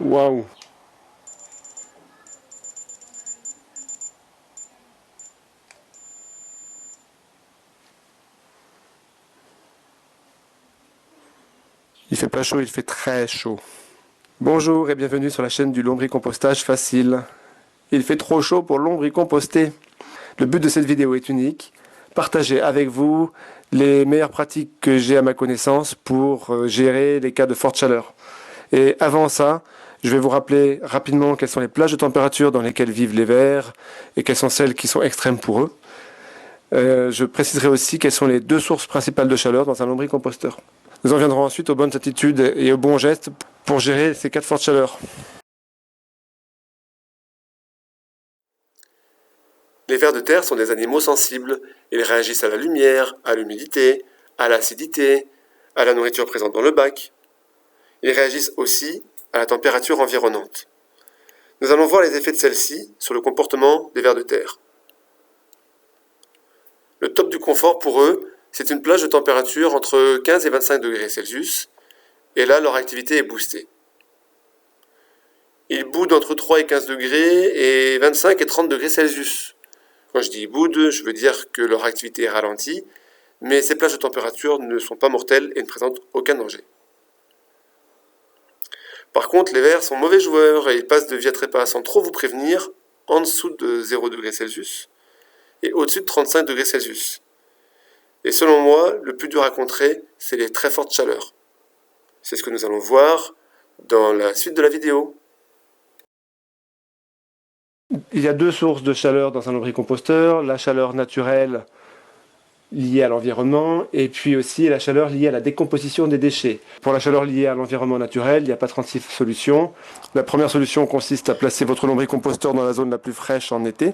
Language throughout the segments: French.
Waouh! Il fait pas chaud, il fait très chaud. Bonjour et bienvenue sur la chaîne du lombricompostage facile. Il fait trop chaud pour lombricomposter. Le but de cette vidéo est unique, partager avec vous les meilleures pratiques que j'ai à ma connaissance pour gérer les cas de forte chaleur. Et avant ça, je vais vous rappeler rapidement quelles sont les plages de température dans lesquelles vivent les vers et quelles sont celles qui sont extrêmes pour eux. Je préciserai aussi quelles sont les deux sources principales de chaleur dans un lombricomposteur. Nous en viendrons ensuite aux bonnes attitudes et aux bons gestes pour gérer ces cas de forte chaleur. Les vers de terre sont des animaux sensibles. Ils réagissent à la lumière, à l'humidité, à l'acidité, à la nourriture présente dans le bac. Ils réagissent aussi à la température environnante. Nous allons voir les effets de celle-ci sur le comportement des vers de terre. Le top du confort pour eux, c'est une plage de température entre 15 et 25 degrés Celsius, et là leur activité est boostée. Ils boudent entre 3 et 15 degrés et 25 et 30 degrés Celsius. Quand je dis boudent, je veux dire que leur activité est ralentie, mais ces plages de température ne sont pas mortelles et ne présentent aucun danger. Par contre, les vers sont mauvais joueurs et ils passent de vie à trépas sans trop vous prévenir en dessous de 0 degrés Celsius et au-dessus de 35 degrés Celsius. Et selon moi, le plus dur à contrer, c'est les très fortes chaleurs. C'est ce que nous allons voir dans la suite de la vidéo. Il y a deux sources de chaleur dans un lombricomposteur, la chaleur naturelle liée à l'environnement et puis aussi la chaleur liée à la décomposition des déchets. Pour la chaleur liée à l'environnement naturel, il n'y a pas 36 solutions. La première solution consiste à placer votre lombricomposteur dans la zone la plus fraîche en été.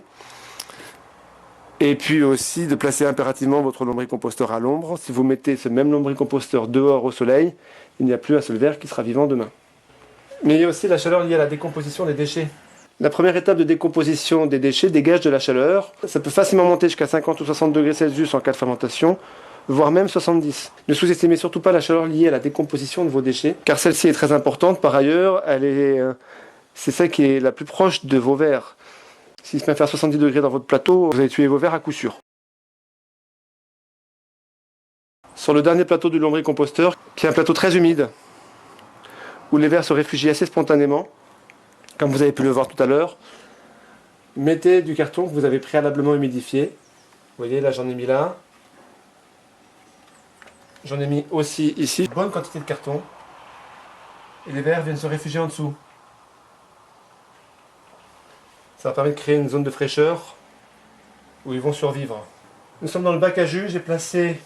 Et puis aussi de placer impérativement votre lombricomposteur à l'ombre. Si vous mettez ce même lombricomposteur dehors au soleil, il n'y a plus un seul ver qui sera vivant demain. Mais il y a aussi la chaleur liée à la décomposition des déchets. La première étape de décomposition des déchets dégage de la chaleur. Ça peut facilement monter jusqu'à 50 ou 60 degrés Celsius en cas de fermentation, voire même 70. Ne sous-estimez surtout pas la chaleur liée à la décomposition de vos déchets, car celle-ci est très importante. Par ailleurs, c'est celle qui est la plus proche de vos vers. S'il se met à faire 70 degrés dans votre plateau, vous allez tuer vos vers à coup sûr. Sur le dernier plateau du lombricomposteur, qui est un plateau très humide, où les vers se réfugient assez spontanément, comme vous avez pu le voir tout à l'heure, mettez du carton que vous avez préalablement humidifié. Vous voyez, là j'en ai mis là. J'en ai mis aussi ici. Bonne quantité de carton. Et les vers viennent se réfugier en dessous. Ça va permettre de créer une zone de fraîcheur où ils vont survivre. Nous sommes dans le bac à jus. J'ai placé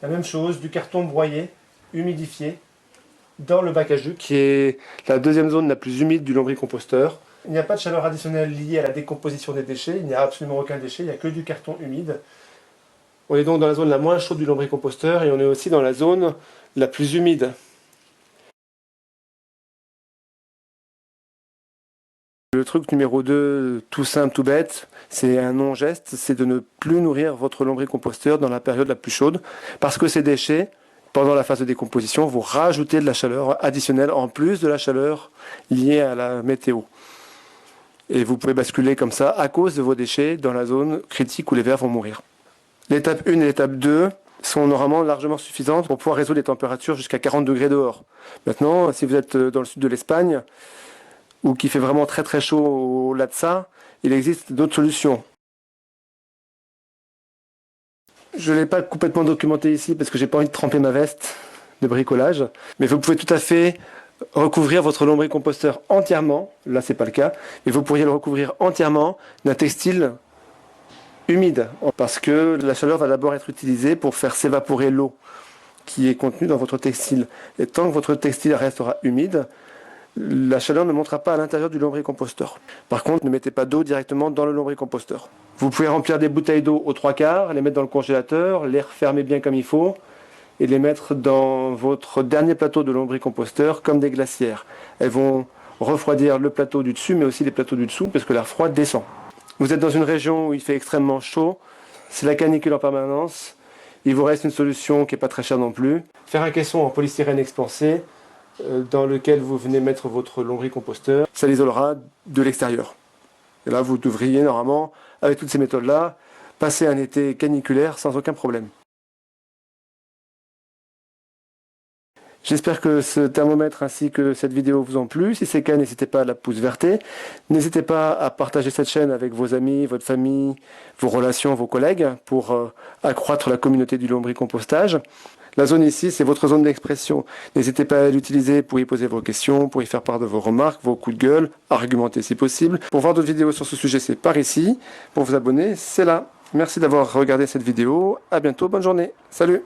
la même chose, du carton broyé, humidifié, dans le bac à jus, qui est la deuxième zone la plus humide du lombricomposteur. Il n'y a pas de chaleur additionnelle liée à la décomposition des déchets, il n'y a absolument aucun déchet, il n'y a que du carton humide. On est donc dans la zone la moins chaude du lombricomposteur et on est aussi dans la zone la plus humide. Le truc numéro 2, tout simple, tout bête, c'est un non-geste, c'est de ne plus nourrir votre lombricomposteur dans la période la plus chaude, parce que ces déchets, pendant la phase de décomposition, vous rajoutez de la chaleur additionnelle en plus de la chaleur liée à la météo. Et vous pouvez basculer comme ça à cause de vos déchets dans la zone critique où les vers vont mourir. L'étape 1 et l'étape 2 sont normalement largement suffisantes pour pouvoir résoudre les températures jusqu'à 40 degrés dehors. Maintenant, si vous êtes dans le sud de l'Espagne, ou qu'il fait vraiment très très chaud au-delà de ça, il existe d'autres solutions. Je ne l'ai pas complètement documenté ici parce que j'ai pas envie de tremper ma veste de bricolage, mais vous pouvez tout à fait recouvrir votre lombricomposteur entièrement, là c'est pas le cas, mais vous pourriez le recouvrir entièrement d'un textile humide, parce que la chaleur va d'abord être utilisée pour faire s'évaporer l'eau qui est contenue dans votre textile. Et tant que votre textile restera humide, la chaleur ne montera pas à l'intérieur du lombricomposteur. Par contre, ne mettez pas d'eau directement dans le lombricomposteur. Vous pouvez remplir des bouteilles d'eau aux 3/4, les mettre dans le congélateur, les refermer bien comme il faut, et les mettre dans votre dernier plateau de lombricomposteur comme des glacières. Elles vont refroidir le plateau du dessus, mais aussi les plateaux du dessous, parce que l'air froid descend. Vous êtes dans une région où il fait extrêmement chaud, c'est la canicule en permanence, il vous reste une solution qui n'est pas très chère non plus. Faire un caisson en polystyrène expansé, dans lequel vous venez mettre votre lombricomposteur. Ça l'isolera de l'extérieur. Et là, vous devriez normalement, avec toutes ces méthodes-là, passer un été caniculaire sans aucun problème. J'espère que ce thermomètre ainsi que cette vidéo vous ont plu. Si c'est le cas, n'hésitez pas à la pouce verte. N'hésitez pas à partager cette chaîne avec vos amis, votre famille, vos relations, vos collègues pour accroître la communauté du lombricompostage. La zone ici, c'est votre zone d'expression. N'hésitez pas à l'utiliser pour y poser vos questions, pour y faire part de vos remarques, vos coups de gueule, argumenter si possible. Pour voir d'autres vidéos sur ce sujet, c'est par ici. Pour vous abonner, c'est là. Merci d'avoir regardé cette vidéo. À bientôt, bonne journée. Salut!